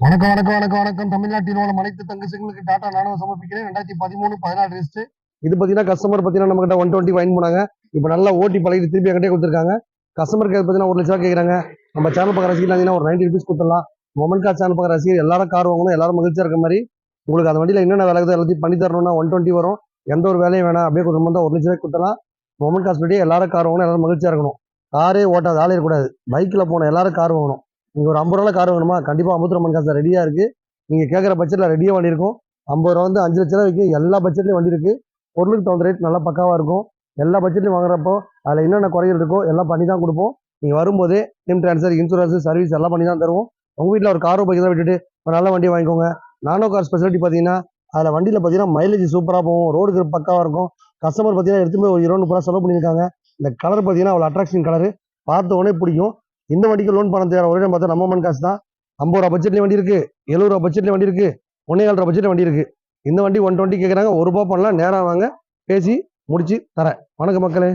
வணக்கம் வணக்கம் வணக்கம் வணக்கம். தமிழ்நாட்டில் உள்ள அனைத்து தங்கச்சிகளுக்கு டாடா நானோ சமர்ப்பிக்கிறேன். 2013-14 லிஸ்ட். இது பார்த்தீங்கன்னா கஸ்டமர் பார்த்தீங்கன்னா நம்ம கிட்ட 120 வாங்கி போனாங்க. இப்போ நல்லா ஓட்டி பழகிட்டு திருப்பி என்கிட்டே கொடுத்துருக்காங்க. கஸ்டமர் கேர் பார்த்தீங்கன்னா 1 லட்சம் கேட்குறாங்க. நம்ம சேனல் பார்க்குற ரசிகர்கள் ஒரு 90 ருபீஸ் கொடுத்துடலாம். மொமெண்ட் கார் சேனல் பார்க்குற ரசிகர் எல்லாரும் கார் வாங்கணும், எல்லாரும் மகிழ்ச்சியாக இருக்க மாதிரி உங்களுக்கு அந்த வண்டியில் என்னென்ன வேலை எல்லாத்தையும் பண்ணி தரணும்னா 120 வரும். எந்த ஒரு வேலையும் வேணாம், அப்படியே கொஞ்சம் 1 லட்ச ரூபாய் கொடுத்தலாம். மொமெண்ட் கார் சொல்லி எல்லாரும் கார் வாங்கணும், எல்லாரும் மகிழ்ச்சியாக இருக்கணும். காரே ஓட்டாது ஆளே இருக்கக்கூடாது, பைக்கில் போன எல்லாரும் கார் வாங்கணும். நீங்கள் ஒரு 50 ரூபா கார் வேணுமா, கண்டிப்பாக அமுத்துரம்மன் காசு ரெடியாக இருக்குது. நீங்கள் கேட்குற பட்ஜெட்டில் ரெடியாக வண்டி இருக்கும். 50 ரூபா வந்து 5 லட்ச ரூபா வரைக்கும் எல்லா பட்ஜெட்லையும் வண்டி இருக்குது. பொருளுக்கு தகுந்த ரேட் நல்லா பக்காவாக இருக்கும். எல்லா பட்ஜெட்லையும் வாங்குறப்போ அதில் என்னென்ன குறைகள் இருக்கோ எல்லாம் பண்ணி தான் கொடுப்போம். நீங்கள் வரும்போதே சிம் ட்ரான்ஸ்ஃபர், இன்சூரன்ஸ், சர்வீஸ் எல்லாம் பண்ணி தான் தருவோம். உங்கள் வீட்டில் ஒரு காரோ பைக் தான் விட்டுட்டு ஒரு நல்ல வண்டி வாங்கிக்கோங்க. நானோ கார் ஸ்பெஷாலிட்டி பார்த்தீங்கன்னா அதில் வண்டியில் பார்த்தீங்கன்னா மைலேஜ் சூப்பராக போகும், ரோடுக்கு பக்காவாக இருக்கும். கஸ்டமர் பார்த்தீங்கன்னா எடுத்துமே ஒரு 20-30 ரூபா செலவு பண்ணியிருக்காங்க. இந்த கலர் பார்த்தீங்கன்னா அவ்வளோ அட்ராக்ஷன் கலரு, பார்த்த உடனே பிடிக்கும். இந்த வண்டிக்கு லோன் பணம் தேவை ஒரே பார்த்தா நம்ம மண் காசு தான். 50 ரூபா பட்ஜெட்லேயும் வண்டி இருக்குது, 70 ரூபா பட்ஜெட்லேயும் வண்டி இருக்குது, 1.25 ரூபா பட்ஜெட்ல வண்டி இருக்குது. இந்த வண்டி 120 கேட்குறாங்க. 1 ரூபா பண்ணலாம், நேராக வாங்க, பேசி முடிச்சு தரேன். வணக்கம் மக்களே.